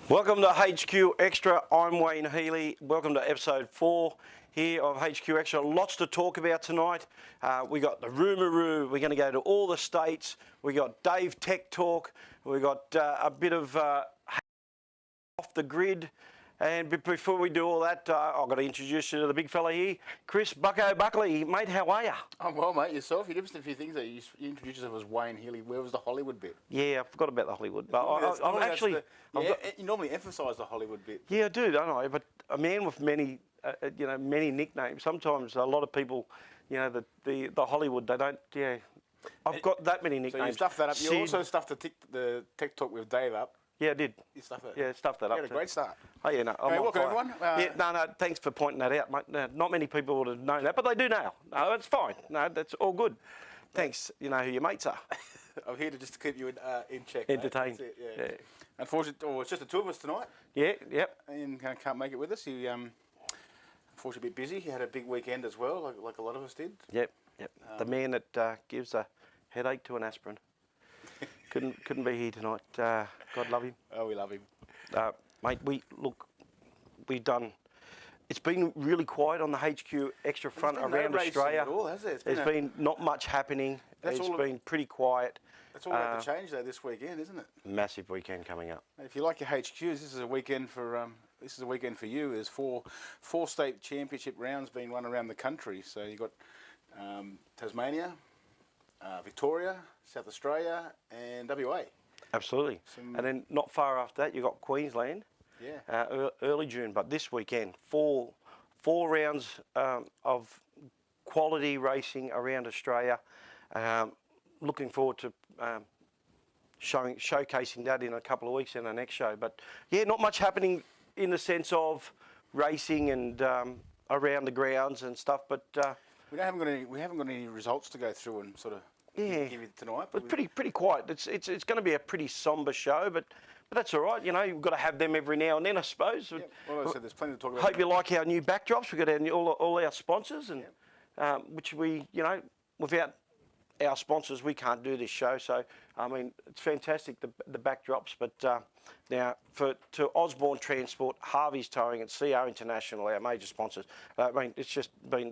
Welcome to HQ Extra. I'm Wayne Healy. Welcome to episode 4 here of HQ Extra. Lots to talk about tonight. We got the Roomaroo. We're going to go to all the states. We got Dave Tech Talk. We got a bit of off the grid. And before we do all that, I've got to introduce you to the big fella here, Chris Bucko Buckley. Mate, how are you? I'm well, mate. Yourself? You did a few things there. You introduced yourself as Wayne Healy. Where was the Hollywood bit? Yeah, I forgot about the Hollywood. But you normally emphasise the Hollywood bit. Yeah, I do, don't I? But a man with many, many nicknames. Sometimes a lot of people, the Hollywood, they don't. Yeah, I've got that many nicknames. So you stuffed that up. You also stuffed the Tech Talk with Dave up. Yeah, I did. You stuffed that. Yeah, stuffed that up. You had a great start. Oh yeah, no. Hey, welcome everyone. No. Thanks for pointing that out, mate. No, not many people would have known that, but they do now. No, that's fine. No, that's all good. Thanks. You know who your mates are. I'm here to keep you in check. Entertained. Yeah. Unfortunately, it's just the two of us tonight. Yeah. Yep. Ian can't make it with us. He unfortunately a bit busy. He had a big weekend as well, like a lot of us did. Yep. The man that gives a headache to an aspirin. Couldn't be here tonight. God love him. Oh, we love him. Mate, we've done. It's been really quiet on the HQ Extra front around Australia. At all, has it? There's been not much happening. It's been pretty quiet. That's all about to change though this weekend, isn't it? Massive weekend coming up. If you like your HQs, this is a weekend for you. There's four state championship rounds being run around the country. So you've got Tasmania, Victoria, South Australia, and WA. Absolutely. And then not far after that, you've got Queensland. Yeah. Early June, but this weekend, four rounds of quality racing around Australia. Looking forward to showcasing that in a couple of weeks in our next show. But yeah, not much happening in the sense of racing and around the grounds and stuff. But we haven't got any results to go through and sort of give you tonight. But pretty quiet. It's going to be a pretty sombre show, but that's all right. You've got to have them every now and then, I suppose. Yeah. Well, I said there's plenty to talk about. Hope you like our new backdrops. We've got all our sponsors, and which we, without our sponsors, we can't do this show. So, I mean, it's fantastic, the backdrops. But now, to Osborne Transport, Harvey's Towing, and CO International, our major sponsors, I mean,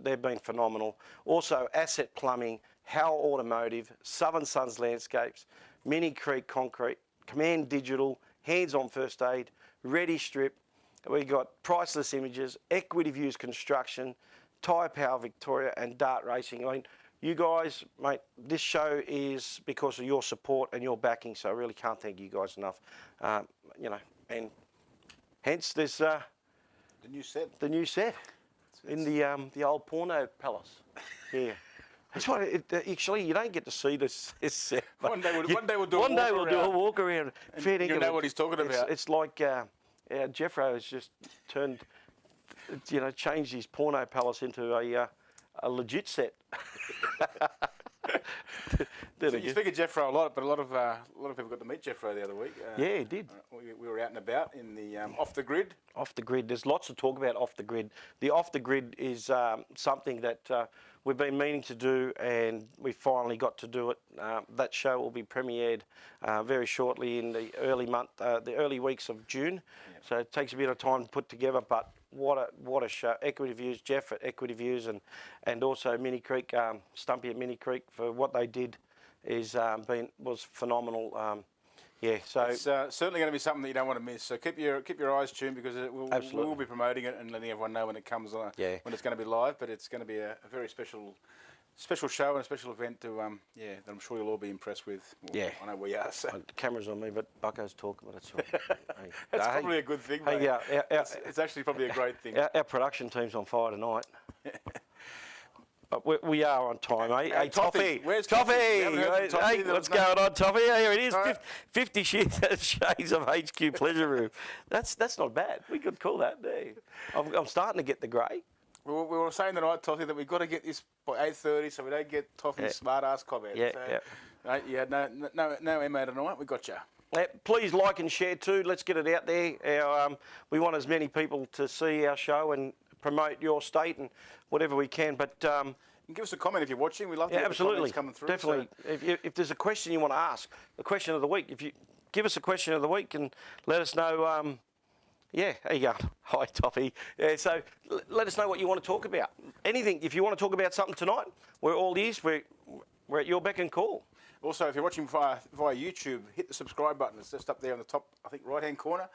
they've been phenomenal. Also, Asset Plumbing, Howell Automotive, Southern Suns Landscapes, Mini Creek Concrete, Command Digital, Hands On First Aid, Ready Strip. We got Priceless Images, Equity Views Construction, Tyre Power Victoria, and Dart Racing. I mean, you guys, mate, this show is because of your support and your backing, so I really can't thank you guys enough. And hence there's the new set. The new set in the old porno palace. Yeah. That's why actually you don't get to see this set. One day we'll do a walk around. Fair you know what he's talking about. It's like Jeffro has just changed his porno palace into a legit set. So you speak of Jeffro a lot, but a lot of people got to meet Jeffro the other week. Yeah, he did. We were out and about in the off the grid. Off the grid. There's lots to talk about off the grid. The off the grid is something that we've been meaning to do, and we finally got to do it. That show will be premiered very shortly in the early weeks of June. Yeah. So it takes a bit of time to put together, but what a show. Equity Views, Jeff at Equity Views, and also Mini Creek, Stumpy at Mini Creek for what they did was phenomenal. So it's certainly going to be something that you don't want to miss. So keep your eyes tuned, because we will be promoting it and letting everyone know when it comes on, when it's going to be live. But it's going to be a very special show and a special event that I'm sure you'll all be impressed with. Well, I know we are. So. The camera's on me, but Bucko's talking, but that's all right. That's probably a good thing, mate. It's actually probably a great thing. Our production team's on fire tonight. We are on time, eh? Hey, Toffee. Where's Toffee? Hey, what's going on, Toffee? Here it is. 50 shades of HQ Pleasure Room. That's not bad. We could call that there. I'm starting to get the grey. We were saying tonight, Toffee, that we've got to get this by 8:30 so we don't get Toffee's smart-ass comments. No MA tonight. We got you. Please like and share too. Let's get it out there. We want as many people to see our show and promote your state and whatever we can. But you can give us a comment if you're watching. We love to get the comments coming through. Definitely. So. If there's a question you want to ask, the question of the week, if you give us a question of the week and let us know Yeah, there you go. Hi, Toffee. Yeah, so let us know what you want to talk about. Anything. If you want to talk about something tonight, we're all ears. We're at your beck and call. Also, if you're watching via YouTube, hit the subscribe button. It's just up there on the top, I think, right-hand corner.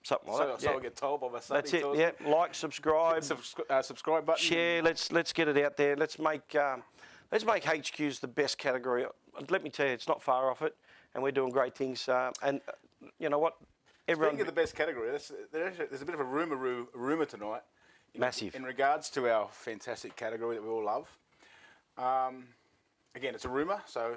Something like that. So I get told by my son. That's it. Yeah, like, subscribe, subscribe button. share. Let's get it out there. Let's make HQs the best category. Let me tell you, it's not far off it, and we're doing great things. And you know what? Speaking of the best category, there's a bit of a rumour tonight. Massive. In regards to our fantastic category that we all love. Again, it's a rumour, so...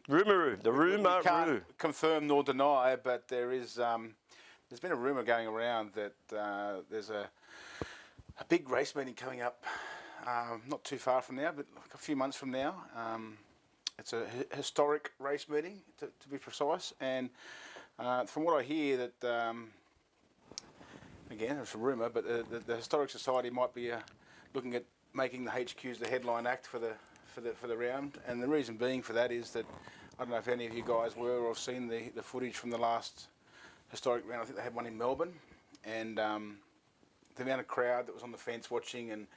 Rumour. We can't confirm nor deny, but there's been a rumour going around that there's a big race meeting coming up not too far from now, but like a few months from now. It's a historic race meeting, to be precise, and from what I hear, that again, it's a rumour, but the Historic Society might be looking at making the HQs the headline act for the round, and the reason being for that is that I don't know if any of you guys were or have seen the footage from the last historic round. I think they had one in Melbourne, and the amount of crowd that was on the fence watching, and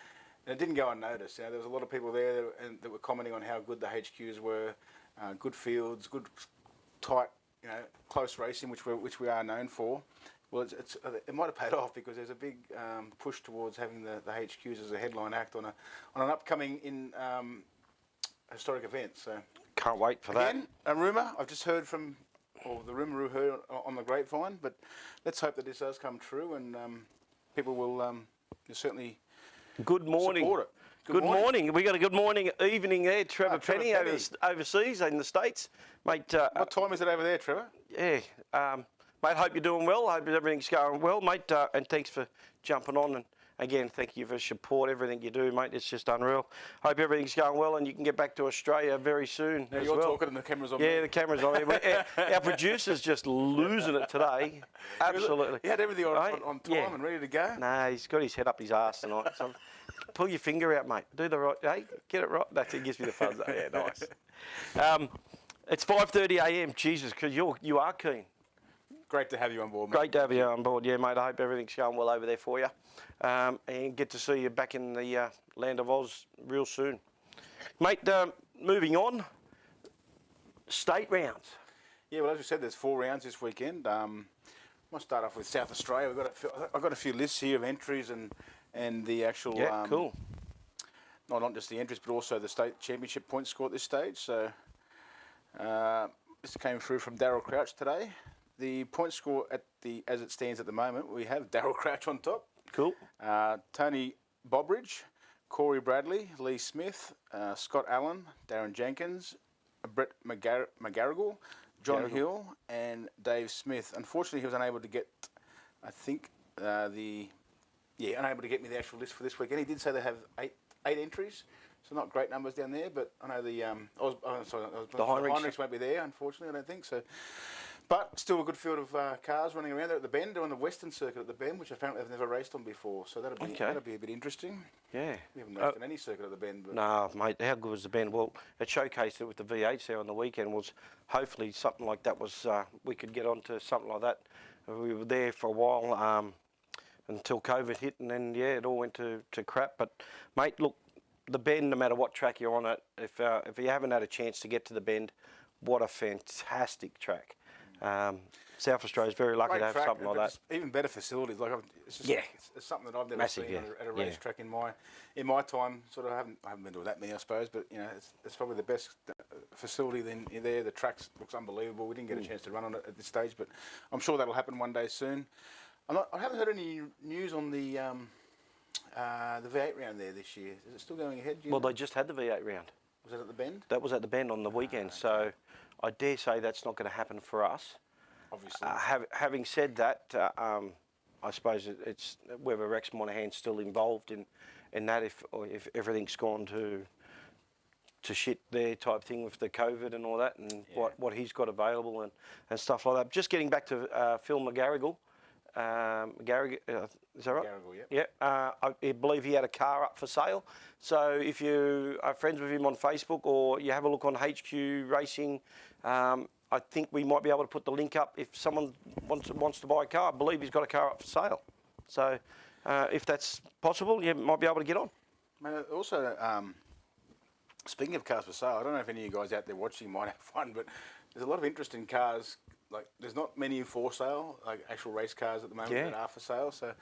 it didn't go unnoticed. You know, there was a lot of people there that were commenting on how good the HQs were, good fields, good tight, close racing, which we are known for. Well, it might have paid off because there's a big push towards having the HQs as a headline act on an upcoming historic event. So can't wait for again, that. A rumour I've just heard from, or the rumour we heard on the grapevine. But let's hope that this does come true, and people will certainly good morning. Support it. Good morning. We got a good morning, evening there, Trevor Penny, Penny. overseas in the States, mate. What time is it over there, Trevor? Yeah, mate. Hope you're doing well. Hope everything's going well, mate. And thanks for jumping on. And again, thank you for support. Everything you do, mate. It's just unreal. Hope everything's going well, and you can get back to Australia very soon. Now as you're well. talking, and the camera's on. Yeah, the camera's on. Our producer's just losing it today. Absolutely. He had everything on time and ready to go. Nah, he's got his head up his arse tonight. So pull your finger out, mate. Do the right. Hey, get it right. That's it. Gives me the fuzz. Yeah, nice. It's 5:30 a.m. Jesus, because you are keen. Great to have you on board, mate. Great to have you on board. Yeah, mate. I hope everything's going well over there for you, and get to see you back in the land of Oz real soon, mate. Moving on. State rounds. Yeah, well, as we said, there's 4 rounds this weekend. Might start off with South Australia. I've got a few lists here of entries and the actual. Yeah, cool. Not just the entries, but also the state championship point score at this stage. So this came through from Daryl Crouch today. The point score as it stands at the moment, we have Daryl Crouch on top. Cool. Tony Bobridge, Corey Bradley, Lee Smith, Scott Allen, Darren Jenkins, Brett McGarrigle, John Hill, and Dave Smith. Unfortunately, he was unable to get, I think, unable to get me the actual list for this weekend. He did say they have eight entries, so not great numbers down there. But I know the Heinrichs won't be there, unfortunately. I don't think so. But still a good field of cars running around there at the Bend. They're on the Western Circuit at the Bend, which apparently they've never raced on before. So that'll be a bit interesting. Yeah. We haven't raced on any circuit at the Bend. But no, mate, how good was the Bend? Well, it showcased it with the V8s there on the weekend. Was hopefully something like that was we could get onto something like that. We were there for a while until COVID hit, and then it all went to crap. But mate, look, the Bend, no matter what track you're on it, if you haven't had a chance to get to the Bend, what a fantastic track. South Australia's very lucky to have something like that. Even better facilities. Like it's something that I've never seen at a racetrack in my time. Sort of I haven't been to that many, I suppose, but it's probably the best facility there. The track looks unbelievable. We didn't get a chance to run on it at this stage, but I'm sure that'll happen one day soon. I haven't heard any news on the V8 round there this year. Is it still going ahead? Well, they just had the V8 round. Was that at the Bend? That was at the Bend on the weekend. So I dare say that's not going to happen for us. Obviously. Having said that, I suppose it's whether Rex Monahan's still involved in that, if everything's gone to shit there type thing with the COVID and all that, and what he's got available and stuff like that. Just getting back to Phil McGarrigle. Is that right? McGarrigle, yeah. I believe he had a car up for sale. So if you are friends with him on Facebook or you have a look on HQ Racing, I think we might be able to put the link up if someone wants to buy a car. I believe he's got a car up for sale. So if that's possible, you might be able to get on. Man, also, speaking of cars for sale, I don't know if any of you guys out there watching might have fun, but there's a lot of interest in cars. Like, there's not many for sale, like actual race cars at the moment that are for sale. So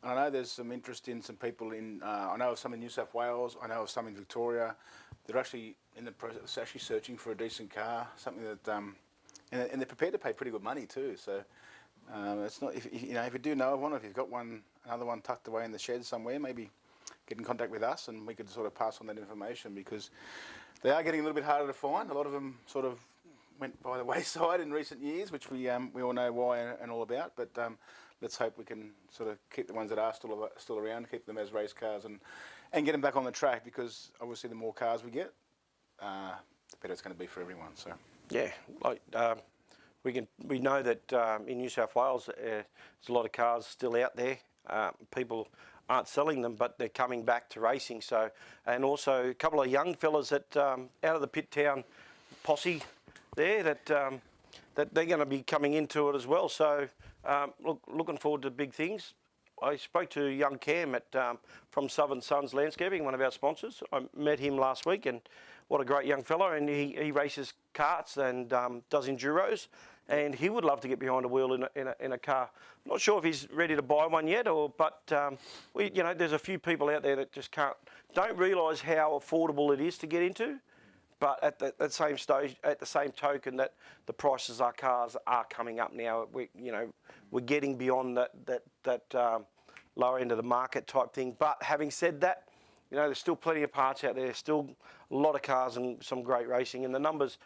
I know there's some interest in some people in, I know of some in New South Wales, I know of some in Victoria. They're actually in the process, actually searching for a decent car, something that, and they're prepared to pay pretty good money too. So it's not, if you do know of one, if you've got one, another one tucked away in the shed somewhere, maybe get in contact with us and we could sort of pass on that information, because they are getting a little bit harder to find. A lot of them sort of went by the wayside in recent years, which we all know why and all about. But let's hope we can sort of keep the ones that are still around, keep them as race cars and get them back on the track, because obviously the more cars we get, the better it's going to be for everyone. So yeah, like we know that in New South Wales there's a lot of cars still out there. People aren't selling them, but they're coming back to racing. So, and also a couple of young fellas that out of the Pit Town posse there that they're going to be coming into it as well. So looking forward to big things. I spoke to young Cam from Southern Suns Landscaping, one of our sponsors. I met him last week, and what a great young fellow. And he races karts and does enduros, and he would love to get behind a wheel in a car. I'm not sure if he's ready to buy one yet, but there's a few people out there that just don't realise how affordable it is to get into. But at the same stage, at the same token, that the prices of our cars are coming up now. We're getting beyond that lower end of the market type thing. But having said that, there's still plenty of parts out there. Still a lot of cars and some great racing, and the numbers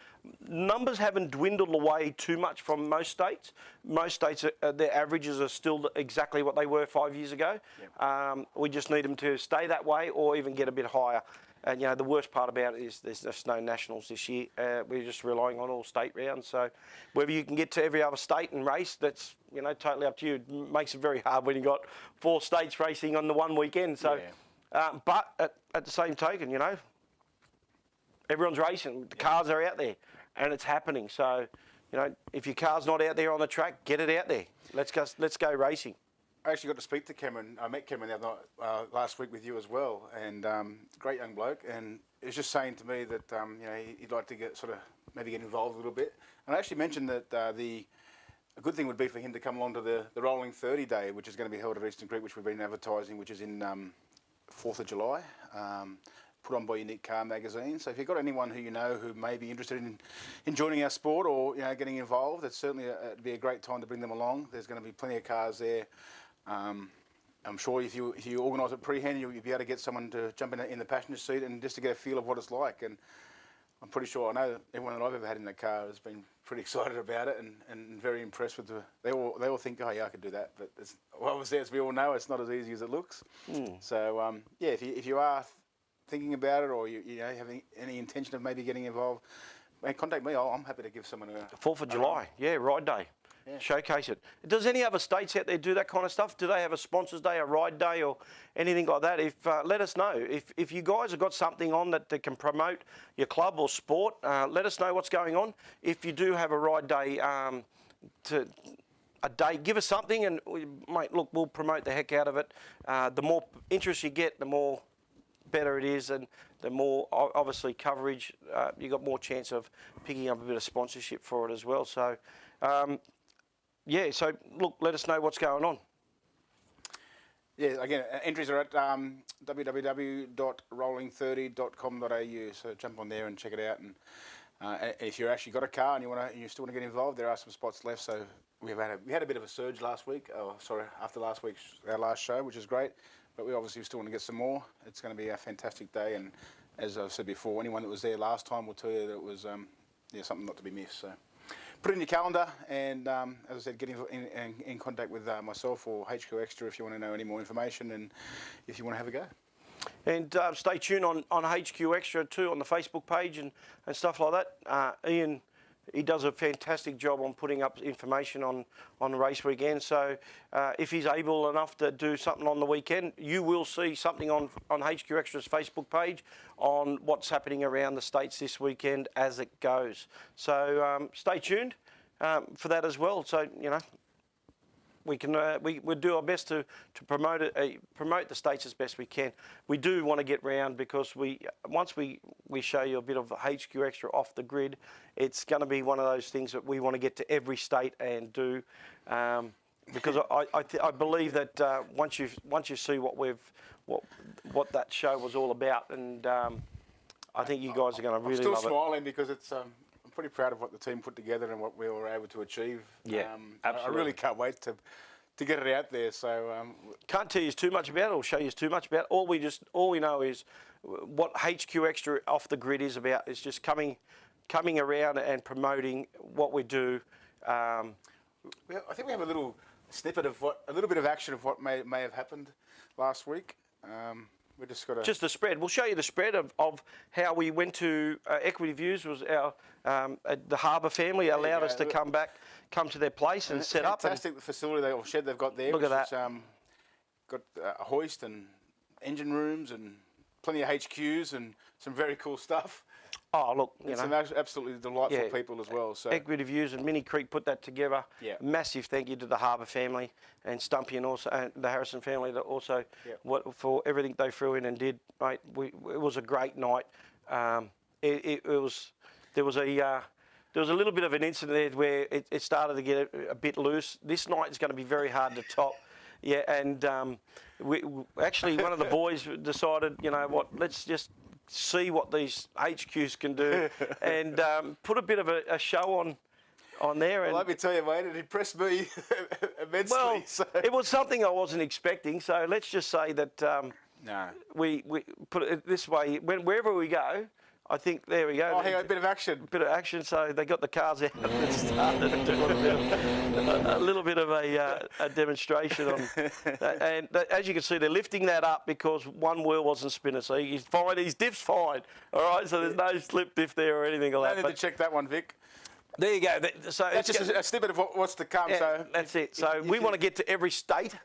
haven't dwindled away too much from most states. Most states, their averages are still exactly what they were 5 years ago. Yep. We just need them to stay that way or even get a bit higher. And the worst part about it is there's just no nationals this year. We're just relying on all state rounds. So whether you can get to every other state and race, that's totally up to you. It makes it very hard when you got 4 states racing on the one weekend. So, but at the same token, everyone's racing. The cars are out there, and it's happening. So, if your car's not out there on the track, get it out there. Let's go racing. I actually got to speak to Cameron. I met Cameron the other night, last week with you as well, and great young bloke. And he was just saying to me that he'd like to maybe get involved a little bit. And I actually mentioned that a good thing would be for him to come along to the Rolling 30 Day, which is going to be held at Eastern Creek, which we've been advertising, which is in 4th of July, put on by Unique Car Magazine. So if you've got anyone who who may be interested in joining our sport or getting involved, it's certainly it'd be a great time to bring them along. There's going to be plenty of cars there. I'm sure if you organise it pre-hand, you'll be able to get someone to jump in the passenger seat and just to get a feel of what it's like. And I'm pretty sure I know everyone that I've ever had in the car has been pretty excited about it and very impressed with they all think, oh yeah, I could do that. But obviously, as we all know, it's not as easy as it looks. So if you are thinking about it, or you have any intention of maybe getting involved, contact me. I'm happy to give someone a 4th of July, ride day. Yeah. Showcase it. Does any other states out there do that kind of stuff? Do they have a sponsors day, a ride day, or anything like that? If let us know. If you guys have got something on that can promote your club or sport, let us know what's going on. If you do have a ride day, give us something, and we'll promote the heck out of it. The more interest you get, the more better it is, and the more obviously coverage, you got more chance of picking up a bit of sponsorship for it as well. So. So let us know what's going on. Yeah, again, entries are at www.rolling30.com.au. So jump on there and check it out. And if you've actually got a car and you still want to get involved, there are some spots left. So we had a bit of a surge last week. After our last show, which is great. But we obviously still want to get some more. It's going to be a fantastic day. And as I've said before, anyone that was there last time will tell you that it was something not to be missed. So. Put it in your calendar, and as I said, get in contact with myself or HQ Xtra if you want to know any more information and if you want to have a go. And stay tuned on HQ Xtra too, on the Facebook page and stuff like that. Ian he does a fantastic job on putting up information on the race weekend. So if he's able enough to do something on the weekend, you will see something on HQ Extra's Facebook page on what's happening around the states this weekend as it goes. So stay tuned for that as well. So, you know, we can we do our best to promote it, promote the states as best we can. We do want to get round because once we show you a bit of HQ Extra off the grid, it's going to be one of those things that we want to get to every state and do, because I believe that once you see what that show was all about, and I think you guys are going to really love it. I'm still smiling because it's. I'm pretty proud of what the team put together and what we were able to achieve. Yeah, absolutely. I really can't wait to get it out there. So can't tell you too much about it or show you too much about it. All we know is what HQ Extra off the grid is about. It's just coming around and promoting what we do. I think we have a little snippet of a little bit of action of what may have happened last week. We just got just the spread. We'll show you the spread of how we went to Equity Views. Was our the Harbour family allowed us to come to their place and set up. Fantastic facility or shed they've got there. Look at that. Got a hoist and engine rooms and plenty of HQs and some very cool stuff. Oh, look, some absolutely delightful people as well. So Equity Views and Mini Creek put that together. Yeah. Massive thank you to the Harbour family and Stumpy and also and the Harrison family that also for everything they threw in and did, mate. It was a great night. There was a little bit of an incident there where it started to get a bit loose. This night is going to be very hard to top. Yeah, and actually one of the boys decided, you know what, let's just see what these HQs can do and put a bit of a show on there. Well, let me tell you, mate, it impressed me immensely. Well, so. It was something I wasn't expecting. So let's just say that we put it this way: wherever we go, I think there we go. Oh, hey, a bit of action. Bit of action. So they got the cars out and started doing a little bit of a demonstration on. And as you can see, they're lifting that up because one wheel wasn't spinning. So he's fine. His diff's fine. All right. So there's no slip diff there or anything like that. I need to check that one, Vic. There you go. So that's just a snippet of what's to come. Yeah, so that's it. So we want to get to every state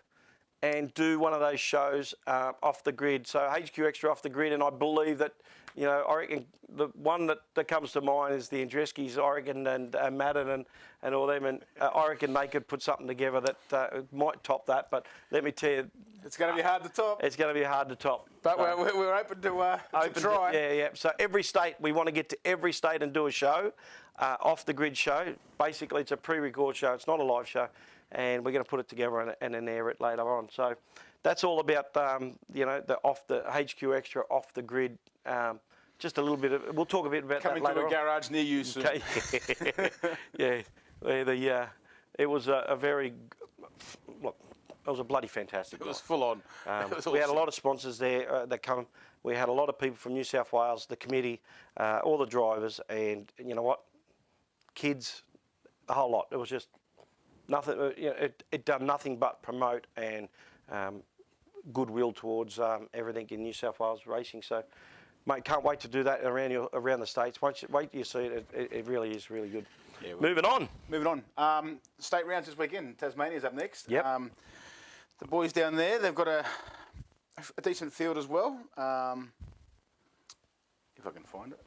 and do one of those shows off the grid. So HQ Extra off the grid, and I believe that, you know, I reckon the one that comes to mind is the Andreskis, I reckon, and Madden and all them, and I reckon they could put something together that might top that. But let me tell you, it's going to be hard to top. It's going to be hard to top. But we're open to try. Yeah. So every state, we want to get to every state and do a show, off the grid show. Basically, it's a pre-record show. It's not a live show, and we're going to put it together and then air it later on. So that's all about the HQ Extra off the grid. Just a little bit of. We'll talk a bit about coming that later to a garage near you soon. Okay. Yeah. It was a very. Look, it was a bloody fantastic. It was full on. We had a lot of sponsors there that come. We had a lot of people from New South Wales, the committee, all the drivers, and you know what, kids, the whole lot. It was just nothing. It done nothing but promote and goodwill towards everything in New South Wales racing. So, mate, can't wait to do that around the states. Wait till you see it. It really is really good. Yeah, Moving on. State rounds this weekend. Tasmania's up next. Yep. The boys down there, they've got a decent field as well. If I can find it.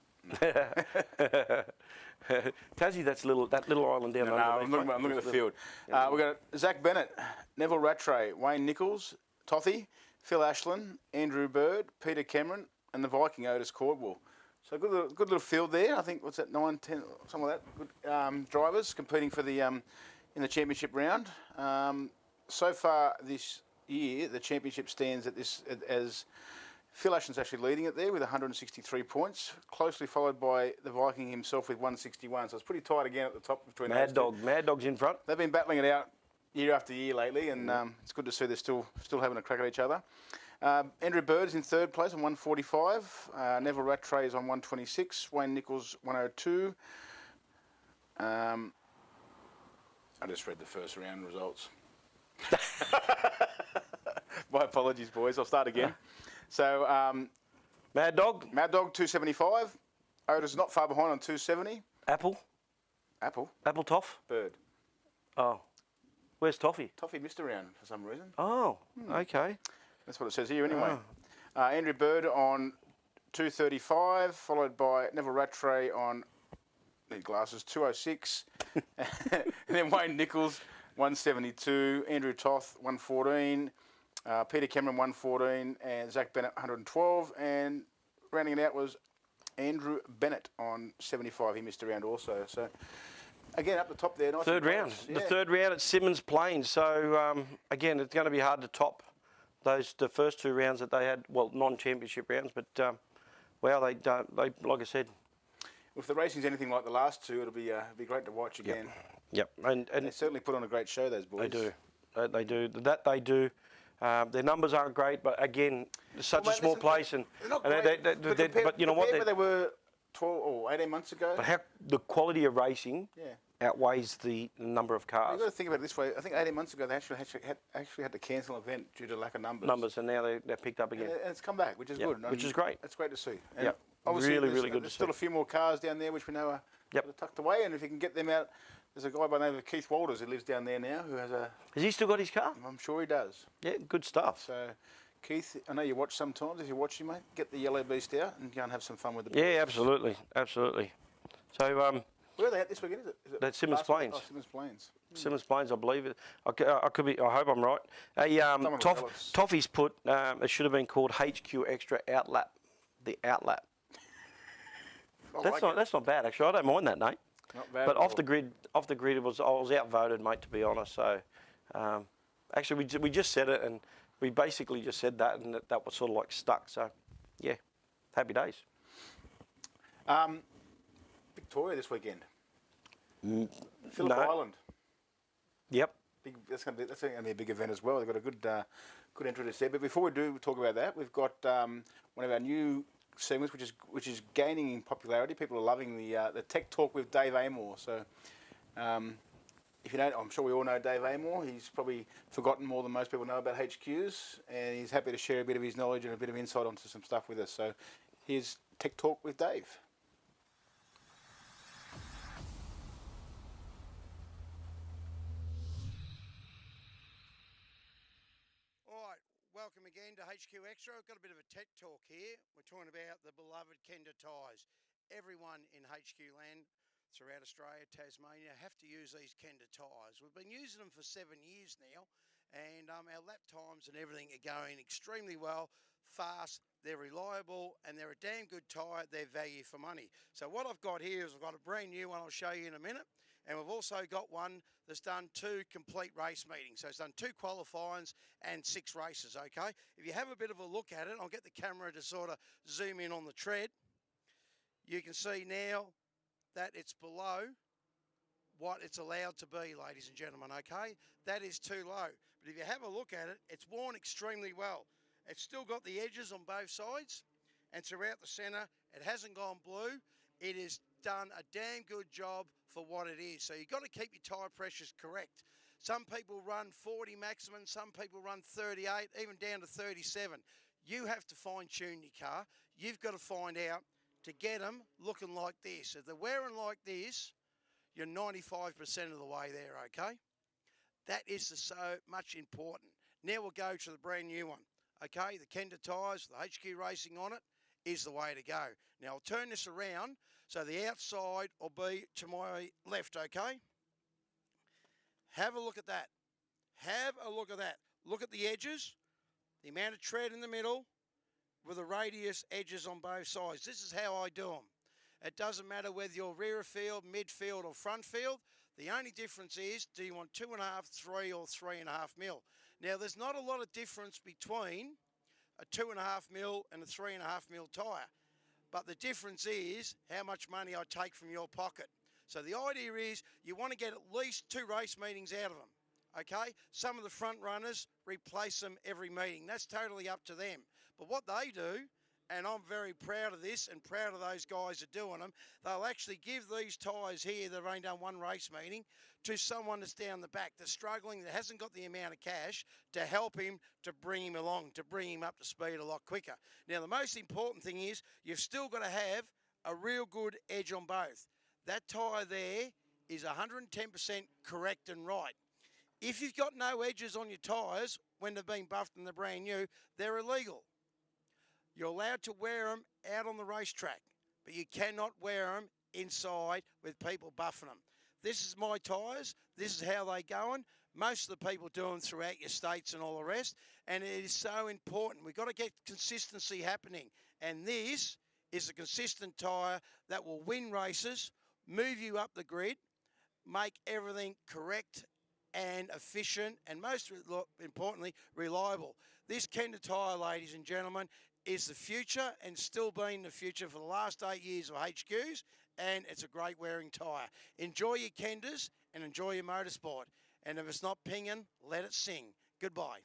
Tassie, that little island down there. I'm looking at the field. We've got Zach Bennett, Neville Rattray, Wayne Nichols, Tothy, Phil Ashland, Andrew Bird, Peter Cameron, and the Viking Otis Cordwell. So good little field there. I think, what's that, 9, 10, something like that. Good drivers competing for the in the championship round. So far this year, the championship stands as Phil Ashland's actually leading it there with 163 points, closely followed by the Viking himself with 161. So it's pretty tight again at the top between Mad Dog's in front. They've been battling it out year after year lately, and it's good to see they're still having a crack at each other. Andrew Bird is in third place on 145. Neville Rattray is on 126. Wayne Nichols 102. I just read the first round results. My apologies, boys. I'll start again. So, Mad Dog 275. Otis not far behind on 270. Apple Apple. Apple Toff? Bird. Oh. Where's Toffee? Toffee missed around for some reason. Oh, okay. That's what it says here anyway. Andrew Bird on 235, followed by Neville Rattray on, need glasses, 206. And then Wayne Nichols, 172. Andrew Toth, 114. Peter Cameron, 114. And Zach Bennett, 112. And rounding it out was Andrew Bennett on 75. He missed around also. So, again, up the top there. Nice Third round. Yeah. The third round at Simmons Plains. So, again, it's going to be hard to top the first 2 rounds that they had, well, non-championship rounds. But, wow, they like I said. If the racing's anything like the last 2, it'll be great to watch again. Yep. And they certainly put on a great show, those boys. They do. They do. That they do. Their numbers aren't great, but again, it's such a small place, and but you know what? Where they were 12 or 18 months ago. But how the quality of racing outweighs the number of cars. You've got to think about it this way. I think 18 months ago they actually had to cancel an event due to lack of numbers. And now they're picked up again. And it's come back, which is good. Which is great. It's great to see. Yeah. Really good to There's see. still a few more cars down there which we know are tucked away, and if you can get them out. There's a guy by the name of Keith Walters who lives down there now who has a... Has he still got his car? I'm sure he does. Yeah, good stuff. So, Keith, I know you watch sometimes. If you're watching, mate, get the yellow beast out and go and have some fun with the boys. Yeah, absolutely. So, where are they at this weekend? Is it that's Simmons Plains. Oh, Simmons Plains. Simmons Plains, I believe it. I could be. I hope I'm right. Toffee's put. It should have been called HQ Xtra Outlap. The Outlap. That's not bad actually. I don't mind that, Nate. Not bad. But off the grid, I was outvoted, mate. To be honest, so actually we just said it, and we basically just said that, and that was sort of like stuck. So, yeah, happy days. Victoria this weekend. Phillip Island. Yep. That's going to be a big event as well. They've got a good entry to there. But before we do talk about that, we've got one of our new segments, which is gaining in popularity. People are loving the Tech Talk with Dave Amor. So, if you don't, I'm sure we all know Dave Amor. He's probably forgotten more than most people know about HQs, and he's happy to share a bit of his knowledge and a bit of insight onto some stuff with us. So, here's Tech Talk with Dave. Welcome again to HQ Xtra. I've got a bit of a tech talk here. We're talking about the beloved Kenda tyres. Everyone in HQ land throughout Australia, Tasmania, have to use these Kenda tyres. We've been using them for 7 years now, and our lap times and everything are going extremely well, fast, they're reliable, and they're a damn good tyre. They're value for money. So what I've got here is I've got a brand new one I'll show you in a minute. And we've also got one that's done 2 complete race meetings. So it's done 2 qualifyings and 6 races, okay? If you have a bit of a look at it, I'll get the camera to sort of zoom in on the tread. You can see now that it's below what it's allowed to be, ladies and gentlemen, okay? That is too low. But if you have a look at it, it's worn extremely well. It's still got the edges on both sides, and throughout the centre, it hasn't gone blue. It is done a damn good job for what it is. So you've got to keep your tyre pressures correct. Some people run 40 maximum, some people run 38, even down to 37. You have to fine tune your car. You've got to find out to get them looking like this. If they're wearing like this, you're 95% of the way there, okay? That is so much important. Now we'll go to the brand new one, okay? The Kenda tyres, the HQ Racing on it is the way to go. Now I'll turn this around so the outside will be to my left, okay? Have a look at that. Have a look at that. Look at the edges, the amount of tread in the middle with the radius edges on both sides. This is how I do them. It doesn't matter whether you're rear field, midfield or front field. The only difference is, do you want 2.5, 3 or 3.5 mil? Now there's not a lot of difference between a 2.5 mil and a 3.5 mil tyre. But the difference is how much money I take from your pocket. So the idea is you want to get at least 2 race meetings out of them, okay? Some of the front runners replace them every meeting. That's totally up to them. But what they do, and I'm very proud of this and proud of those guys that are doing them, they'll actually give these tyres here that have only done 1 race meeting to someone that's down the back, that's struggling, that hasn't got the amount of cash to help him, to bring him along, to bring him up to speed a lot quicker. Now, the most important thing is you've still got to have a real good edge on both. That tyre there is 110% correct and right. If you've got no edges on your tyres when they've been buffed and they're brand new, they're illegal. You're allowed to wear them out on the racetrack, but you cannot wear them inside with people buffing them. This is my tyres. This is how they're going. Most of the people do them throughout your states and all the rest, and it is so important. We've got to get consistency happening, and this is a consistent tyre that will win races, move you up the grid, make everything correct and efficient, and most importantly, reliable. This Xtra tyre, ladies and gentlemen, is the future and still been the future for the last 8 years of HQs, and it's a great wearing tyre. Enjoy your Xtras and enjoy your motorsport. And if it's not pinging, let it sing. Goodbye.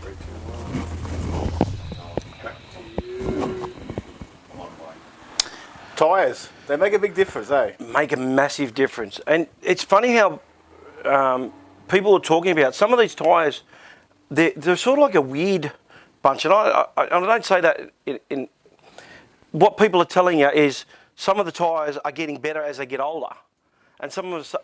3, 2, 1. Back to you. Tyres, they make a big difference, eh? Make a massive difference. And it's funny how people are talking about some of these tyres. They're sort of like a weird bunch, and I don't say that in what people are telling you is some of the tyres are getting better as they get older, and some of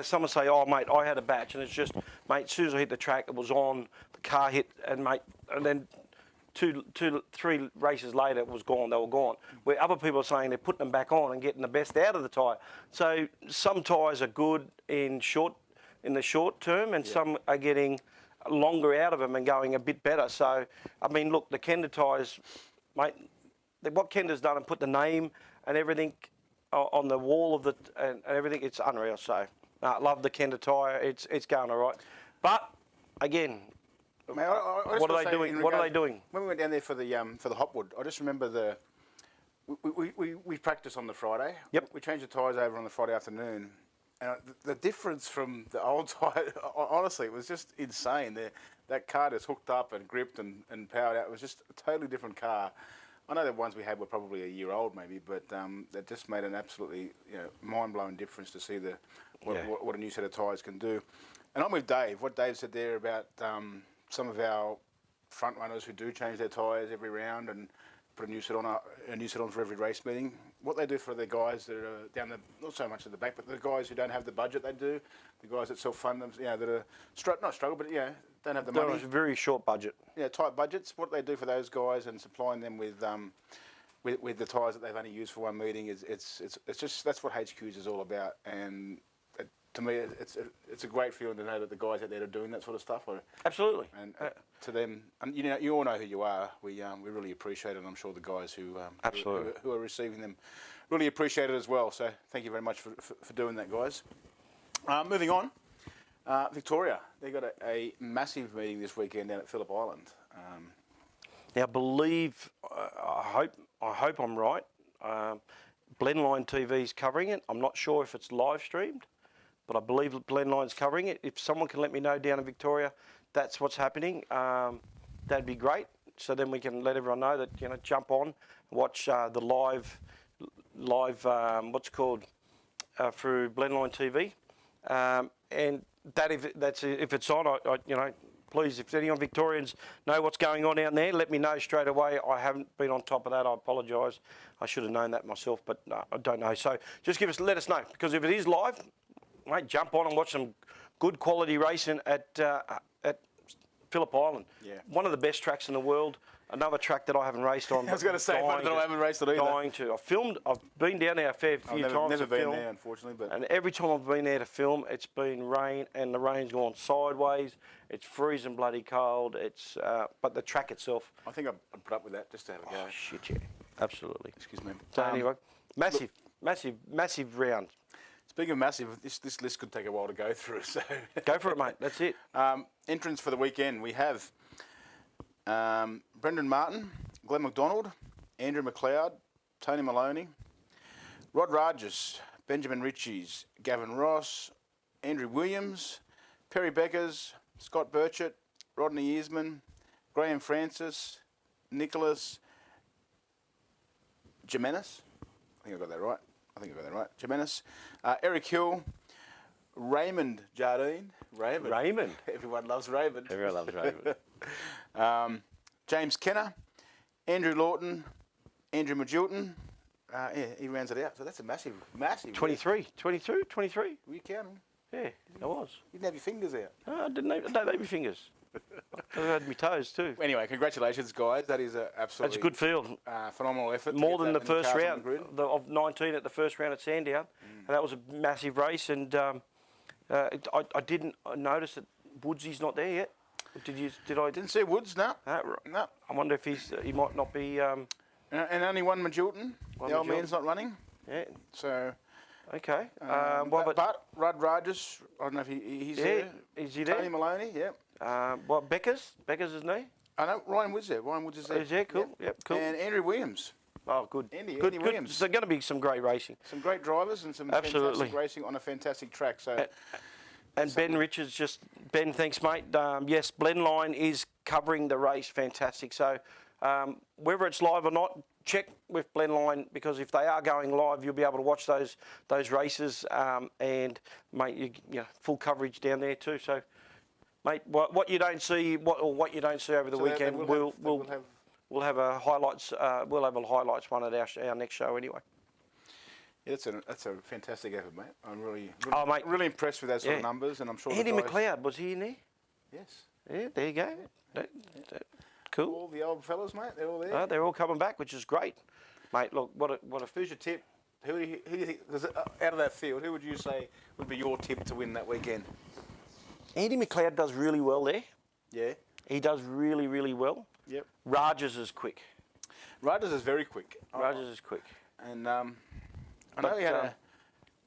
some say, "Oh, mate, I had a batch, and it's just, mate, as soon as I hit the track, it was on. The car hit, and mate, and then 3 races later, it was gone. They were gone." Where other people are saying they're putting them back on and getting the best out of the tyre. So some tyres are good in the short term, and some are getting longer out of them and going a bit better. So, I mean, look, the Xtra tyres, mate, what Xtra's done and put the name and everything on the wall of and everything, it's unreal. So, I love the Xtra tyre. It's going all right. But, again, Mate, what are they doing? What are they doing? When we went down there for the Hotwood, I just remember we practiced on the Friday. Yep. We changed the tyres over on the Friday afternoon. And the difference from the old tyre, honestly, it was just insane. That car just hooked up and gripped and powered out. It was just a totally different car. I know the ones we had were probably a year old maybe, but that just made an absolutely mind-blowing difference to see what a new set of tyres can do. And I'm with Dave. What Dave said there about some of our front runners who do change their tyres every round and put a new set on for every race meeting. What they do for the guys that are down not so much at the back, but the guys who don't have the budget they do, the guys that self-fund them, that are not struggle, but don't have the money. It's a very short budget. Yeah, tight budgets. What they do for those guys and supplying them with the tyres that they've only used for one meeting it's just that's what HQs is all about. And to me, it's a great feeling to know that the guys out there are doing that sort of stuff. Absolutely. And to them, and you all know who you are. We really appreciate it. And I'm sure the guys who are receiving them really appreciate it as well. So thank you very much for doing that, guys. Moving on, Victoria, they got a massive meeting this weekend down at Phillip Island. Now, I believe, I hope I'm right. Blendline TV's covering it. I'm not sure if it's live streamed, but I believe Blendline's covering it. If someone can let me know down in Victoria, that's what's happening. That'd be great. So then we can let everyone know that jump on, watch the live what's called through Blendline TV, and that if it's on, please, if any Victorians know what's going on out there, let me know straight away. I haven't been on top of that. I apologise. I should have known that myself, but I don't know. So just let us know, because if it is live, mate, jump on and watch some good quality racing at Phillip Island. Yeah. One of the best tracks in the world. Another track that I haven't raced on. I was going to say, one that I haven't raced it either. Dying to. I've been down there a fair few times. Never to been film, there, unfortunately. But and every time I've been there to film, it's been rain, and the rain's gone sideways. It's freezing bloody cold. It's but the track itself. I think I'd put up with that just to have a go. Oh shit, yeah, absolutely. Excuse me. So anyway, massive round. Speaking of massive, this list could take a while to go through. So go for it, mate. That's it. Entrants for the weekend. We have Brendan Martin, Glenn McDonald, Andrew McLeod, Tony Maloney, Rod Rages, Benjamin Ritchies, Gavin Ross, Andrew Williams, Perry Beckers, Scott Burchett, Rodney Easman, Graham Francis, Nicholas Jimenez. I think I got that right. Jimenez, Eric Hill, Raymond Jardine. Raymond. Everyone loves Raymond. Everyone loves Raymond. James Kenner, Andrew Lawton, Andrew Magilton, Yeah, he rounds it out. So that's a massive. 23, 22, 23. Were you counting? Yeah, I was. You didn't have your fingers out. No, I don't have my fingers. I had my toes too. Anyway, congratulations, guys. That is absolutely. That's a good field. Phenomenal effort. More than the many first cars on round the grid. of 19 at the first round at Sandown, and that was a massive race. And I didn't notice that Woodsy's not there yet. Did I? Didn't see Woods, no. No. I wonder if he might not be. And only one Majilton. The old man's not running. Yeah. So. Okay. But Rudd Rogers, I don't know if he's there. Is he there? Tony Maloney, yeah. Becker's his knee. I know Ryan Woods there. Ryan Woods is there. Is there? Cool. Yep, cool. And Andrew Williams. Oh, good. Andy good. Williams. There's going to be some great racing. Some great drivers and some Absolutely. fantastic racing on a fantastic track. So. And Ben Richards Ben, thanks, mate. Yes, Blendline is covering the race. Fantastic. So whether it's live or not, check with Blendline, because if they are going live, you'll be able to watch those races and, mate, you know, full coverage down there too. So, mate, what you don't see, what you don't see over the weekend, we'll have a highlights. We'll have a highlights one at our next show anyway. Yeah, that's a fantastic effort, mate. I'm really mate. impressed with those sort of numbers, and I'm sure. Andy McLeod, was he in there? Yes. Yeah, there you go. Cool. All the old fellas, mate. They're all there. They're all coming back, which is great, mate. Look, what a. Who's your tip? Who do you think? Out of that field, who would you say would be your tip to win that weekend? Andy McLeod does really well there. Yeah. He does really, really well. Yep. Rogers is quick. Rogers is very quick. Rogers is quick. And I know he had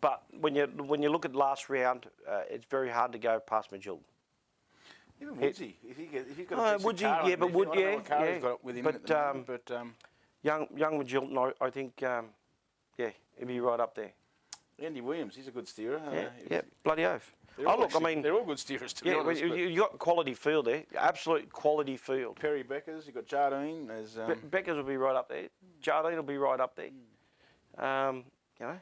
But when you look at last round, it's very hard to go past Majilton. Even Woodsy, if he's got a decent Woodsy, car yeah, but Wood, yeah, he's got with him at the moment, but young Majilton, I think, yeah, he'd be right up there. Andy Williams, he's a good steerer. Yeah, bloody oath. They're all good steerers to be honest. You got quality field there, absolute quality field. Perry Beckers, you got Jardine. There's Beckers will be right up there. Jardine will be right up there. You know,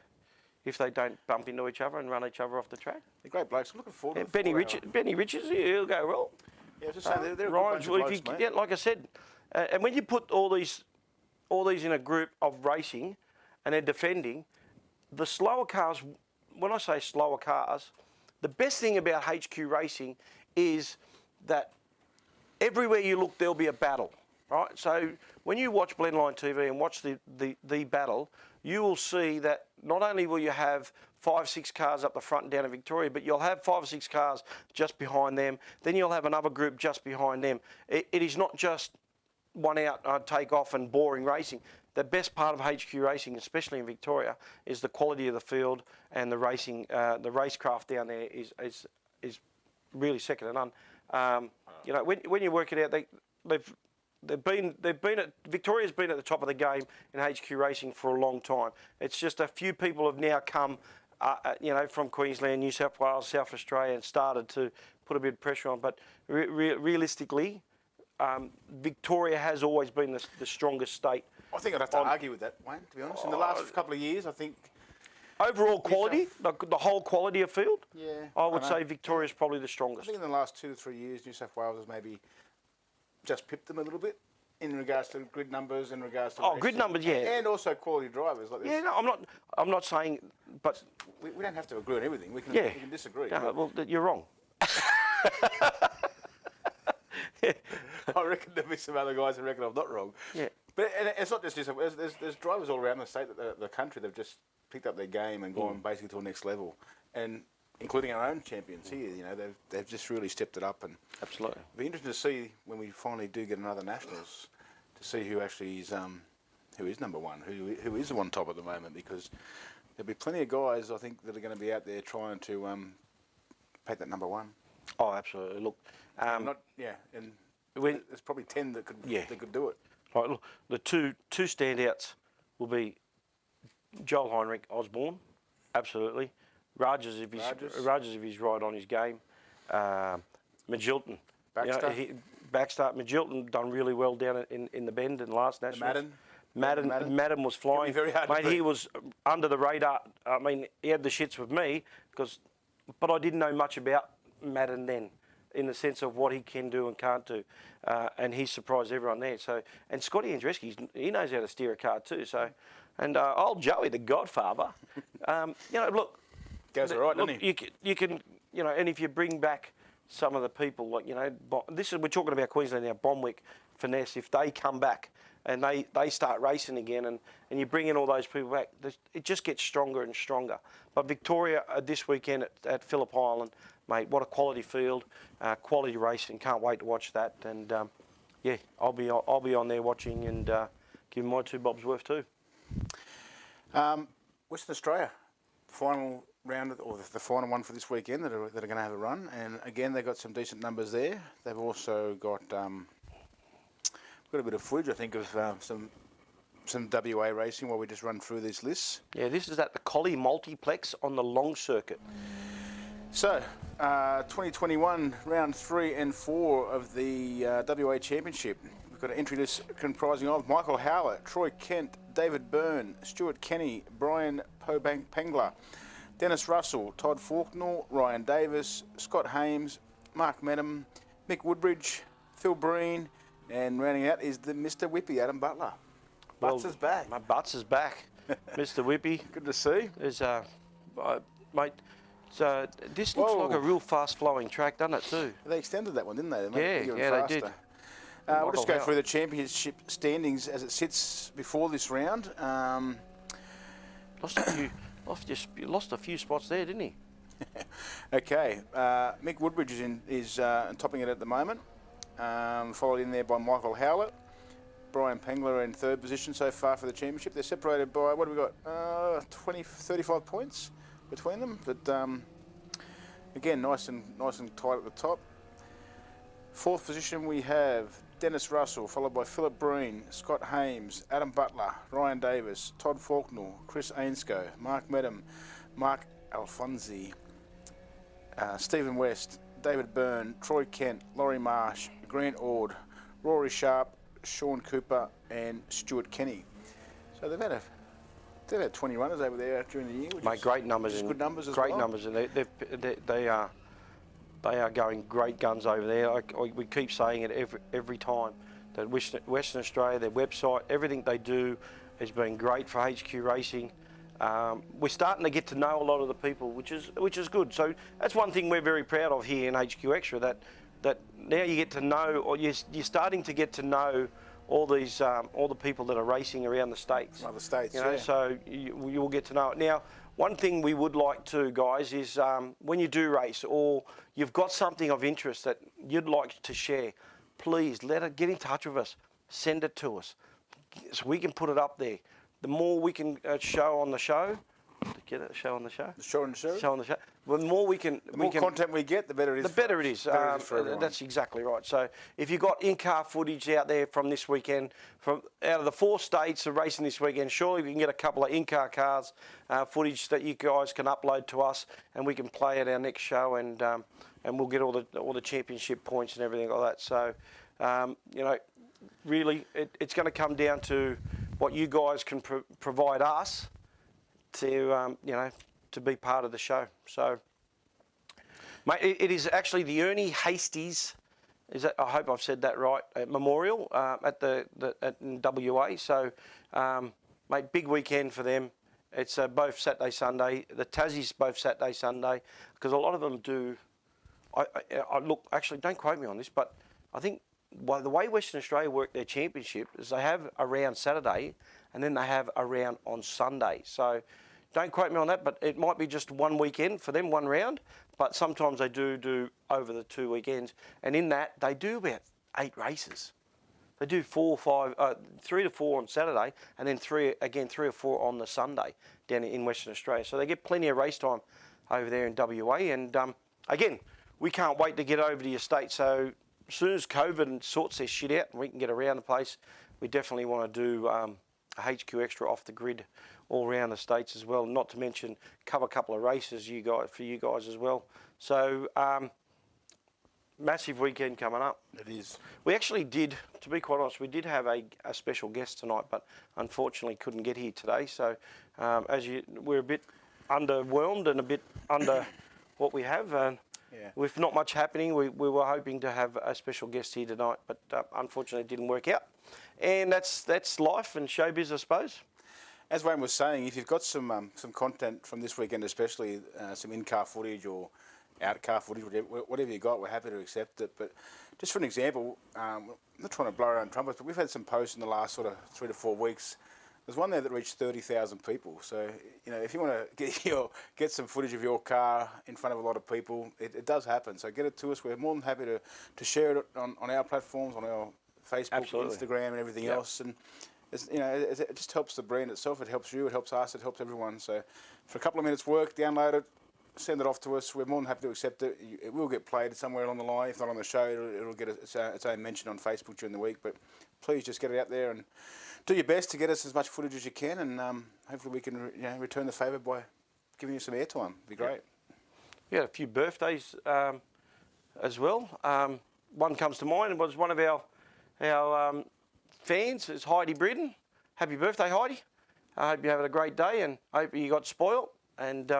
if they don't bump into each other and run each other off the track. They're great blokes. I'm looking forward to Benny Richards, he'll go well. Yeah, just saying, they're a good bunch of blokes, mate. Yeah, like I said, and when you put all these in a group of racing, and they're defending, the slower cars. When I say slower cars, the best thing about HQ racing is that everywhere you look, there'll be a battle, right? So when you watch Blendline TV and watch the battle, you will see that not only will you have 5-6 cars up the front and down in Victoria, but you'll have 5 or 6 cars just behind them. Then you'll have another group just behind them. It is not just one out, take off and boring racing. The best part of HQ racing, especially in Victoria, is the quality of the field and the racing. The racecraft down there is really second to none. You know, when you work it out, Victoria's been at the top of the game in HQ racing for a long time. It's just a few people have now come, you know, from Queensland, New South Wales, South Australia, and started to put a bit of pressure on. But realistically, Victoria has always been the strongest state. I think I'd have to argue with that, Wayne, to be honest. In the last couple of years, I think... Overall quality, the whole quality of field, yeah, I would say Victoria's probably the I strongest. think in the last 2 to 3 years, New South Wales has maybe just pipped them a little bit in regards to grid numbers, in regards to... Grid numbers, yeah. And also quality drivers like this. Yeah, no, I'm not saying, but... We don't have to agree on everything. We can disagree. No, well, you're wrong. I reckon there'll be some other guys who reckon I'm not wrong. Yeah. But it's not just this. There's drivers all around the state, the country, they've just picked up their game and gone basically to the next level. And including our own champions here, you know, they've just really stepped it up. And Absolutely. It'll be interesting to see when we finally do get another Nationals, to see who actually is who is number one, who is on top at the moment, because there'll be plenty of guys, I think, that are going to be out there trying to take that number one. Oh, absolutely. Look, And there's probably 10 that could do it. Right, look, the two standouts will be Joel Heinrich Osborne, absolutely. Rogers if he's right on his game. Majilton. Baxter. You know, Baxter. Majilton done really well down in the Bend in the last Nationals. Madden was flying. Very hard Mate, he was under the radar. I mean, he had the shits with me, but I didn't know much about Madden then, in the sense of what he can do and can't do, and he surprised everyone there. So, and Scotty Andreski, he knows how to steer a car too. So, And old Joey, the Godfather, look, Goes all right, look, doesn't he? you can, and if you bring back some of the people, like, we're talking about Queensland now, Bonwick, Finesse, if they come back and they start racing again and you bring in all those people back, it just gets stronger and stronger. But Victoria this weekend at Phillip Island, mate, what a quality field, quality racing. Can't wait to watch that. And I'll be on there watching and giving my 2 bobs worth too. Western Australia, final round, or the final one for this weekend that are going to have a run. And again, they've got some decent numbers there. They've also got a bit of footage, I think, of some WA racing while we just run through these lists. Yeah, this is at the Collie Multiplex on the long circuit. So, 2021, round 3 and 4 of the WA Championship. We've got an entry list comprising of Michael Howlett, Troy Kent, David Byrne, Stuart Kenny, Brian Pengler, Dennis Russell, Todd Faulkner, Ryan Davis, Scott Hames, Mark Medham, Mick Woodbridge, Phil Breen, and rounding out is the Mr. Whippy, Adam Butler. Butts is back. My Butts is back, Mr. Whippy. Good to see. There's mate. So this looks like a real fast-flowing track, doesn't it too? They extended that one, didn't they? They did. We'll just go through the championship standings as it sits before this round. Lost a few spots there, didn't he? Okay, Mick Woodbridge is topping it at the moment, followed in there by Michael Howlett. Brian Pengler in 3rd position so far for the championship. They're separated by, what have we got, 35 points between them. But again, nice and tight at the top. 4th position we have Dennis Russell, followed by Philip Breen, Scott Hames, Adam Butler, Ryan Davis, Todd Faulkner, Chris Ainscoe, Mark Medham, Mark Alfonsi, Stephen West, David Byrne, Troy Kent, Laurie Marsh, Grant Ord, Rory Sharp, Sean Cooper and Stuart Kenny. So they've had 20 runners over there during the year, which great numbers. Good numbers as great well. numbers, and they are going great guns over there. We keep saying it every time that Western Australia, their website, everything they do has been great for HQ Racing. We're starting to get to know a lot of the people, which is good. So that's one thing we're very proud of here in HQ Extra, that now you get to know, or you're starting to get to know all these all the people that are racing around the states. Other states, So you will get to know it. Now, one thing we would like to, guys, is when you do race or you've got something of interest that you'd like to share, please get in touch with us. Send it to us so we can put it up there. The more we can show on the show, get it, show on the show. Show on the show. Show on the show. The more content we get, the better it is. The better it is. That's exactly right. So if you've got in-car footage out there from this weekend, from out of the 4 states of racing this weekend, surely we can get a couple of in-car cars footage that you guys can upload to us, and we can play at our next show, and we'll get all the championship points and everything like that. So really, it's going to come down to what you guys can provide us to to be part of the show. So, mate, it is actually the Ernie Hastie's. I hope I've said that right. Memorial at in WA. So, mate, big weekend for them. It's both Saturday, Sunday. The Tassie's both Saturday, Sunday, because a lot of them do. I look, actually, don't quote me on this, but I think the way Western Australia work their championship is they have a round Saturday and then they have a round on Sunday. So don't quote me on that, but it might be just one weekend for them, one round, but sometimes they do over the 2 weekends. And in that, they do about 8 races. They do 4 or 5, 3 to 4 on Saturday, and then 3 or 4 on the Sunday down in Western Australia. So they get plenty of race time over there in WA. And again, we can't wait to get over to your state. So as soon as COVID sorts their shit out and we can get around the place, we definitely want to do a HQ Extra off the grid all around the states as well. Not to mention cover a couple of races for you guys as well. So massive weekend coming up. It is. We actually did, to be quite honest, we did have a special guest tonight, but unfortunately couldn't get here today. So we're a bit underwhelmed and a bit under what we have. Yeah. With not much happening, we were hoping to have a special guest here tonight, but unfortunately it didn't work out. And that's life and showbiz, I suppose. as Wayne was saying, if you've got some content from this weekend, especially some in-car footage or out-car footage, whatever you got, we're happy to accept it. But just for an example, I'm not trying to blow our own trumpets, but we've had some posts in the last sort of 3 to 4 weeks. There's one there that reached 30,000 people. So, you know, if you want to get some footage of your car in front of a lot of people, it does happen. So get it to us. We're more than happy to share it on our platforms, on our Facebook, Absolutely. Instagram, and everything else. And it's, you know, it just helps the brand itself. It helps you. It helps us. It helps everyone. So, for a couple of minutes' work, download it, send it off to us. We're more than happy to accept it. It will get played somewhere along the line. If not on the show, it'll get its own mention on Facebook during the week. But please just get it out there and do your best to get us as much footage as you can, and hopefully we can return the favour by giving you some airtime. It'd be great. We had a few birthdays as well. One comes to mind. It was one of our fans. Is Heidi Bridden. Happy birthday, Heidi. I hope you're having a great day, and I hope you got spoiled. And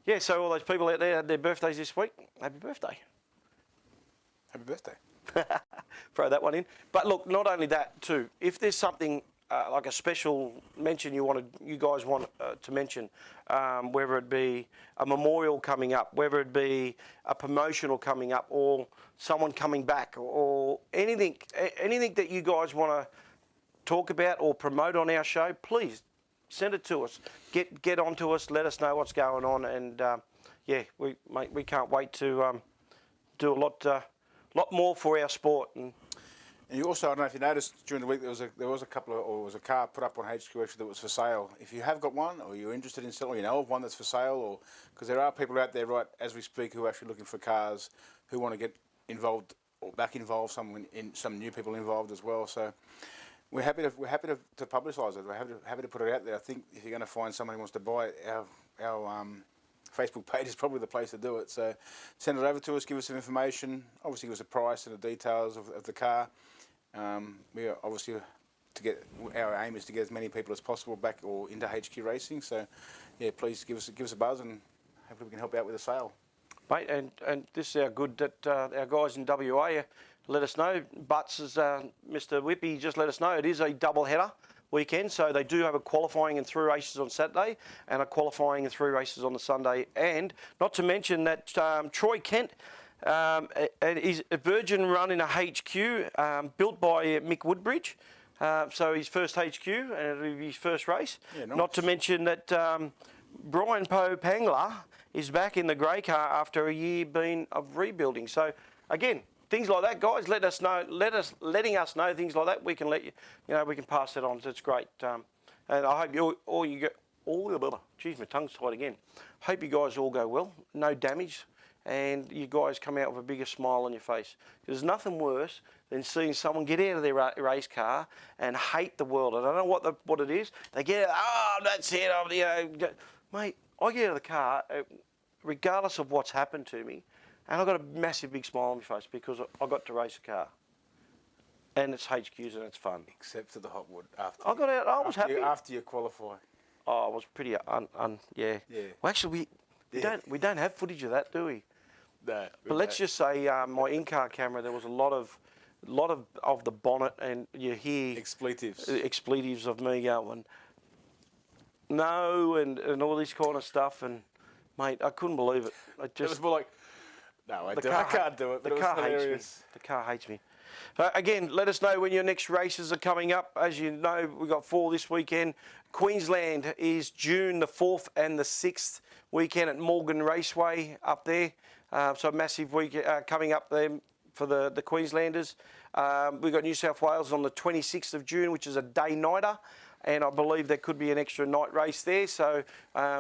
yeah, so all those people out there had their birthdays this week. Happy birthday. Happy birthday. Throw that one in. But look, not only that too. If there's something like a special mention you guys want to mention, whether it be a memorial coming up, whether it be a promotional coming up, or someone coming back, or anything that you guys want to talk about or promote on our show, please send it to us. Get onto us. Let us know what's going on, and yeah, we can't wait to do a lot more for our sport. And you also, I don't know if you noticed during the week, there was a car put up on HQ actually that was for sale. If you have got one, or you're interested in selling, or you know of one that's for sale, or because there are people out there right as we speak who are actually looking for cars, who want to get involved or back involved, some new people involved as well. So we're happy to publicise it. We're happy to put it out there. I think if you're going to find someone who wants to buy it, our Facebook page is probably the place to do it. So send it over to us, give us some information, obviously give us a price and the details of the car. We are obviously our aim is to get as many people as possible back or into HQ racing. So yeah, please give us a buzz, and hopefully we can help out with a sale. Mate, and this is how good that our guys in WA let us know. Butts, as Mr. Whippy just let us know, it is a double header weekend, so they do have a qualifying and 3 races on Saturday and a qualifying and 3 races on the Sunday. And not to mention that Troy Kent is a Virgin run in a HQ built by Mick Woodbridge. So his first HQ and his first race. Yeah, nice. Not to mention that Brian Poe Pangler is back in the grey car after a year of rebuilding. So again, things like that, guys, let us know. Letting us know things like that, we can let you. We can pass that on. So it's great. And I hope geez, my tongue's tied again. Hope you guys all go well. No damage, and you guys come out with a bigger smile on your face. There's nothing worse than seeing someone get out of their race car and hate the world. I don't know what it is. They get out. Oh, that's it. Mate, I get out of the car, regardless of what's happened to me. And I've got a massive big smile on my face because I got to race a car. And it's HQs and it's fun. Except for the hotwood. After I got out, I was happy. After you qualify. Oh, I was pretty, yeah. Yeah. Well, actually, we don't have footage of that, do we? No. But let's just say my in-car camera, there was a lot of the bonnet, and you hear... Expletives of me going, no, and all this kind of stuff. And, mate, I couldn't believe it. It was more like... No, I can't do it. The car hates me. The car hates me. Again, let us know when your next races are coming up. As you know, we've got 4 this weekend. Queensland is June the 4th and the 6th weekend at Morgan Raceway up there. So a massive week coming up there for the Queenslanders. We've got New South Wales on the 26th of June, which is a day-nighter. And I believe there could be an extra night race there. So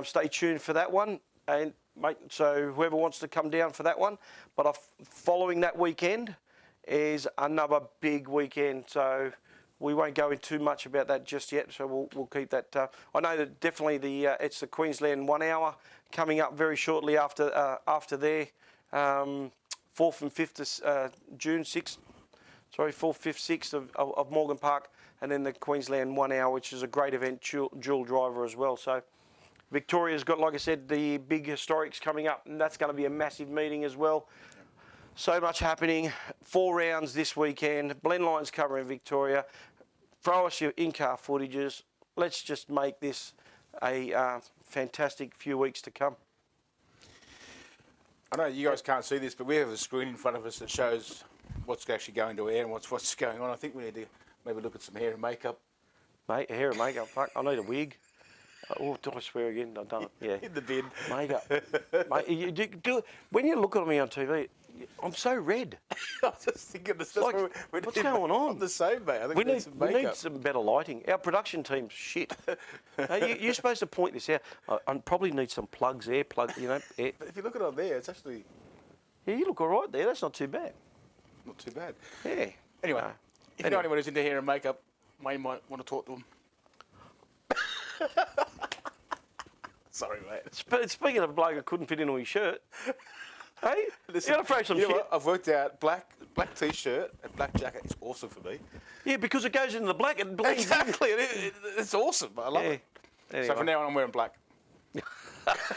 stay tuned for that one. And mate, so whoever wants to come down for that one. But following that weekend is another big weekend. So we won't go into too much about that just yet. So we'll keep that. I know that definitely it's the Queensland 1 hour coming up very shortly after there. 4th and 5th June 6th. Sorry, 4th, 5th, 6th of Morgan Park, and then the Queensland 1 hour, which is a great event, dual driver as well. So Victoria's got, like I said, the big historics coming up, and that's going to be a massive meeting as well. So much happening. 4 rounds this weekend. Blend Line's covering Victoria. Throw us your in-car footages. let's just make this a fantastic few weeks to come. I know you guys can't see this, but we have a screen in front of us that shows what's actually going to air and what's going on. I think we need to maybe look at some hair and makeup. Mate, hair and makeup, fuck, I need a wig. Oh, did I swear again? I've done it, yeah. In the bin. Makeup. Mate, when you look at me on TV, I'm so red. I was just thinking the stuff. Like, what's going on? I'm the same, mate. I think We need some better lighting. Our production team's shit. You're supposed to point this out. I probably need some plugs, air plug, you know. Air. But if you look at it on there, it's actually Yeah, you look all right there. That's not too bad. not too bad. Yeah. Anyway, if you know anyone who's into hair and makeup, Wayne might want to talk to them. Sorry, mate. Speaking of a bloke that couldn't fit into his shirt, hey, Listen, you got to throw some you know shit. what? I've worked out black t-shirt and black jacket is awesome for me. Yeah, because it goes into the black and bleeds. Exactly, it's awesome. I love it. Anyway. So from now on, I'm wearing black.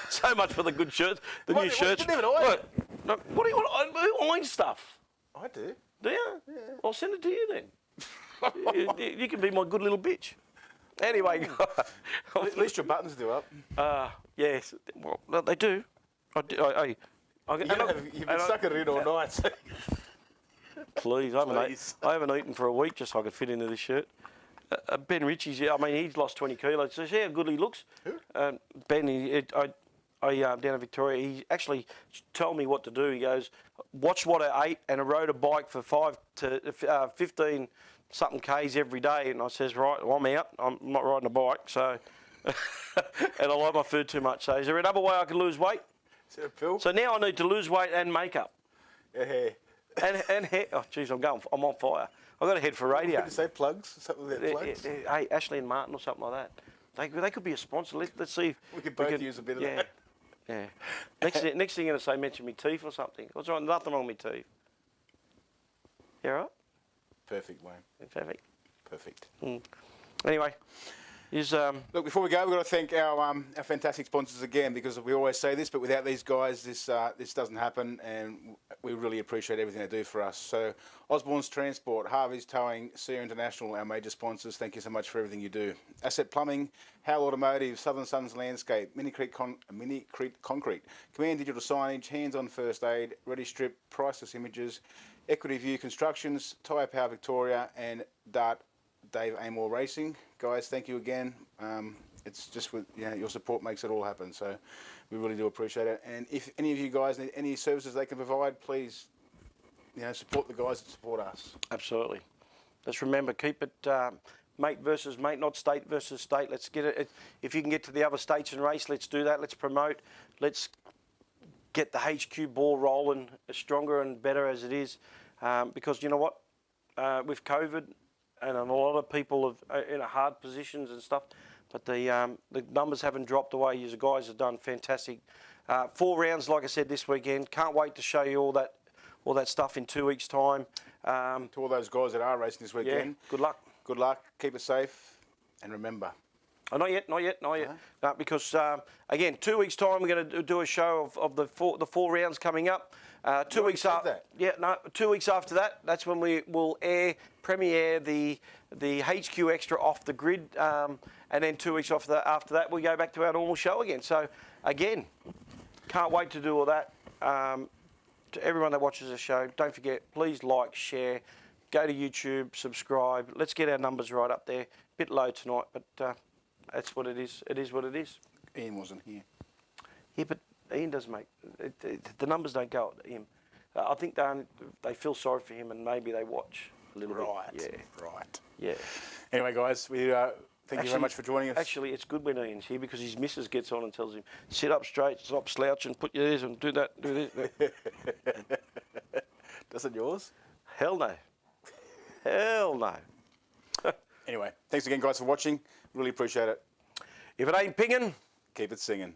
So much for the good shirts, the new shirts. Never iron it. Look, what do you want? Who irons stuff? I do. Do you? Yeah. I'll send it to you then. you can be my good little bitch. Anyway, At least your buttons do up. yes, well, they do. You've been stuck it in all night. So. Please, I haven't eaten for a week just so I could fit into this shirt. Ben Ritchie's, I mean, he's lost 20 kilos. So see how good he looks? Who? Ben, down in Victoria, he actually told me what to do. He goes, watch what I ate, and I rode a bike for 5 to 15 something Ks every day. And I says, right, well, I'm out. I'm not riding a bike, so... and I like my food too much. So is there another way I can lose weight? Is there a pill? So now I need to lose weight and makeup. Yeah, hair. And hair. Oh, jeez, I'm on fire. I've got to head for radio. Did you say plugs? Something about plugs? Hey, Ashley and Martin or something like that. They could be a sponsor. Let's see if We could both use a bit of that. Yeah. Next thing you're going to say, mention me teeth or something. What's wrong? Nothing wrong with me teeth. You all right? Perfect, Wayne. Perfect. Perfect. Anyway, Look, before we go, we've got to thank our fantastic sponsors again, because we always say this, but without these guys, this doesn't happen, and we really appreciate everything they do for us. So, Osborne's Transport, Harvey's Towing, Sierra International, our major sponsors, thank you so much for everything you do. Asset Plumbing, Howell Automotive, Southern Suns Landscape, Mini Creek Concrete, Command Digital Signage, Hands-On First Aid, Ready Strip, Priceless Images, Equity View Constructions, Tyre Power Victoria, and Dart Dave Amor Racing. Guys, thank you again. It's just with your support makes it all happen, so we really do appreciate it. And if any of you guys need any services they can provide, please support the guys that support us. absolutely. Let's remember, keep it mate versus mate, not state versus state. Let's get it. If you can get to the other states and race, let's do that. Let's promote. Let's get the HQ ball rolling stronger and better as it is, because you know what, with COVID, and a lot of people are in hard positions and stuff, but the numbers haven't dropped away. You guys have done fantastic. 4 rounds, like I said, this weekend. Can't wait to show you all that stuff in 2 weeks' time. To all those guys that are racing this weekend, Yeah, good luck. Good luck. Keep it safe, and remember. Oh, not yet. No, because again, 2 weeks' time we're going to do a show of the four rounds coming up. 2 weeks after, 2 weeks after that, that's when we will premiere the HQ Xtra off the grid, and then 2 weeks after that we go back to our normal show again. So again, can't wait to do all that. To everyone that watches the show, don't forget, please like, share, go to YouTube, subscribe. Let's get our numbers right up there. Bit low tonight, but that's what it is. It is what it is. Ian wasn't here. Yeah, but Ian does make the numbers don't go at him. I think they feel sorry for him, and maybe they watch a little bit. Right. Yeah. Anyway, guys, we thank you very much for joining us. Actually, it's good when Ian's here because his missus gets on and tells him, sit up straight, stop slouching, put your ears and do that, do this. Doesn't yours? Hell no. Hell no. Anyway, thanks again, guys, for watching. Really appreciate it. If it ain't pinging, Keep it singing.